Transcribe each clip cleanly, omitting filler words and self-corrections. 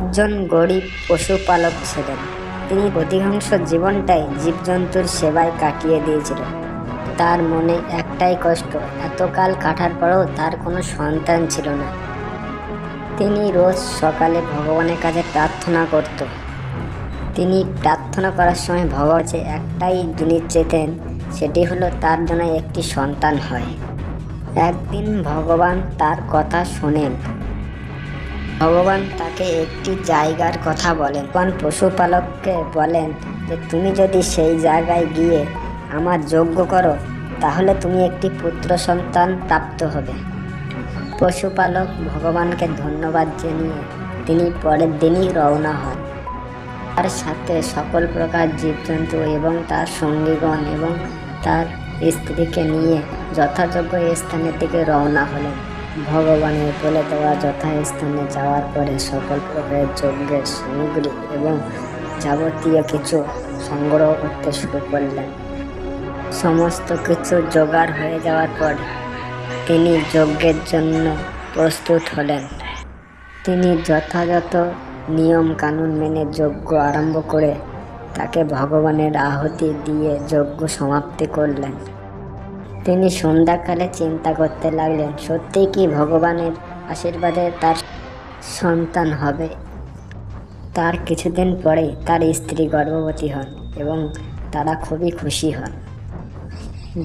একজন গরিব পশুপালক ছিলেন। তিনি অধিকাংশ জীবনটাই জীবজন্তুর সেবায় কাটিয়ে দিয়েছিল। তার মনে একটাই কষ্ট, এতকাল কাটার পরেও তার কোনো সন্তান ছিল না। তিনি রোজ সকালে ভগবানের কাছে প্রার্থনা করত। তিনি প্রার্থনা করার সময় ভগবান যে একটাই জিনিস চেতেন, সেটি হলো তার জন্য একটি সন্তান হয়। একদিন ভগবান তার কথা শোনেন। ভগবান তাকে একটি জায়গার কথা বলেন। ভগবান পশুপালককে বলেন যে তুমি যদি সেই জায়গায় গিয়ে আমার যজ্ঞ করো, তাহলে তুমি একটি পুত্র সন্তান প্রাপ্ত হবে। পশুপালক ভগবানকে ধন্যবাদ জানিয়ে তিনি পরের দিনই রওনা হন। তার সাথে সকল প্রকার জীবজন্তু এবং তার সঙ্গীগণ এবং তার স্ত্রীকে নিয়ে যথাযোগ্য স্থানের দিকে রওনা হলেন। ভগবানের বলে দেওয়া যথাস্থানে যাওয়ার পরে সকল প্রকারের যজ্ঞের সামগ্রী এবং যাবতীয় কিছু সংগ্রহ করতে শুরু করলেন। সমস্ত কিছু জোগাড় হয়ে যাওয়ার পর তিনি যজ্ঞের জন্য প্রস্তুত হলেন। তিনি যথাযথ নিয়ম কানুন মেনে যজ্ঞ আরম্ভ করে তাকে ভগবানের আহুতি দিয়ে যজ্ঞ সমাপ্তি করলেন। তিনি সন্ধ্যাকালে চিন্তা করতে লাগলেন, সত্যি কি ভগবানের আশীর্বাদে তার সন্তান হবে। তার কিছুদিন পরেই তার স্ত্রী গর্ভবতী হন এবং তারা খুবই খুশি হন।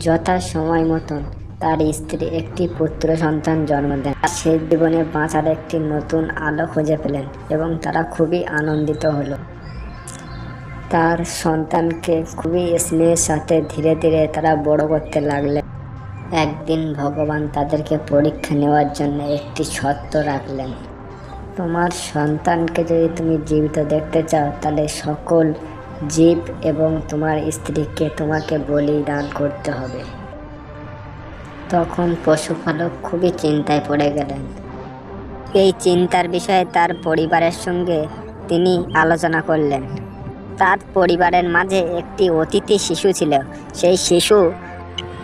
যথা সময় মতন তার স্ত্রী একটি পুত্র সন্তান জন্ম দেন। সে জীবনে বাঁচার একটি নতুন আলো খুঁজে পেলেন এবং তারা খুবই আনন্দিত হলো। তার সন্তানকে খুবই স্নেহের সাথে ধীরে ধীরে তারা বড় করতে লাগলেন। একদিন ভগবান তাদেরকে পরীক্ষা নেওয়ার জন্য একটি শর্ত রাখলেন। তোমার সন্তানকে যদি তুমি জীবিত দেখতে চাও, তাহলে সকল জীব এবং তোমার স্ত্রীকে তোমাকে বলিদান করতে হবে। তখন পশুপালক খুবই চিন্তায় পড়ে গেলেন। এই চিন্তার বিষয়ে তার পরিবারের সঙ্গে তিনি আলোচনা করলেন। তার পরিবারের মাঝে একটি অতিথি শিশু ছিল। সেই শিশু,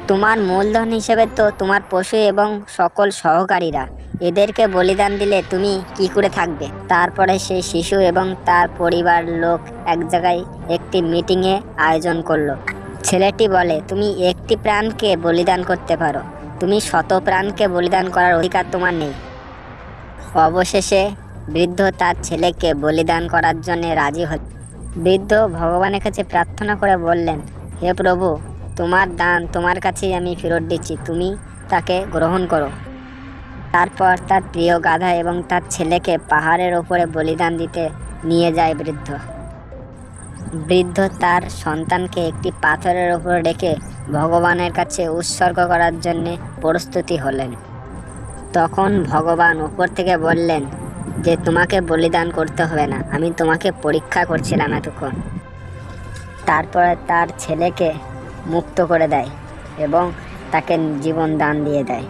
তোমার মূলধন হিসেবে তো তোমার পশু এবং সকল সহকারীরা, এদেরকে বলিদান দিলে তুমি কি করে থাকবে। তারপরে সেই শিশু এবং তার পরিবার লোক এক জায়গায় একটি মিটিংয়ে আয়োজন করলো। ছেলেটি বলে, তুমি একটি প্রাণকে বলিদান করতে পারো, তুমি শত প্রাণকে বলিদান করার অধিকার তোমার নেই। অবশেষে বৃদ্ধ তার ছেলেকে বলিদান করার জন্য রাজি হল। বৃদ্ধ ভগবানের কাছে প্রার্থনা করে বললেন, হে প্রভু, তোমার দান তোমার কাছেই আমি ফেরত দিচ্ছি, তুমি তাকে গ্রহণ করো। তারপর তার প্রিয় গাধা এবং তার ছেলেকে পাহাড়ের ওপরে বলিদান দিতে নিয়ে যায় বৃদ্ধ। বৃদ্ধ তার সন্তানকে একটি পাথরের ওপর রেখে ভগবানের কাছে উৎসর্গ করার জন্য প্রস্তুতি হলেন। তখন ভগবান উপর থেকে বললেন যে তোমাকে বলিদান করতে হবে না, আমি তোমাকে পরীক্ষা করছিলাম এতক্ষণ। তারপরে তার ছেলেকে মুক্ত করে দেয় এবং তাকে জীবন দান দিয়ে দেয়।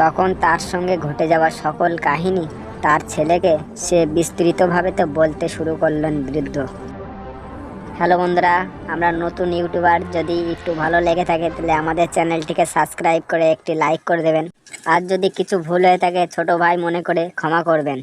তখন তার সঙ্গে ঘটে যাওয়া সকল কাহিনী তার ছেলেকে সে বিস্তৃতভাবে তো বলতে শুরু করলেন বৃদ্ধ। হ্যালো বন্ধুরা, আমরা নতুন ইউটিউবার, যদি একটু ভালো লেগে থাকে তাহলে আমাদের চ্যানেলটিকে সাবস্ক্রাইব করে একটি লাইক করে দেবেন। আর যদি কিছু ভুল হয়ে থাকে ছোট ভাই মনে করে ক্ষমা করবেন।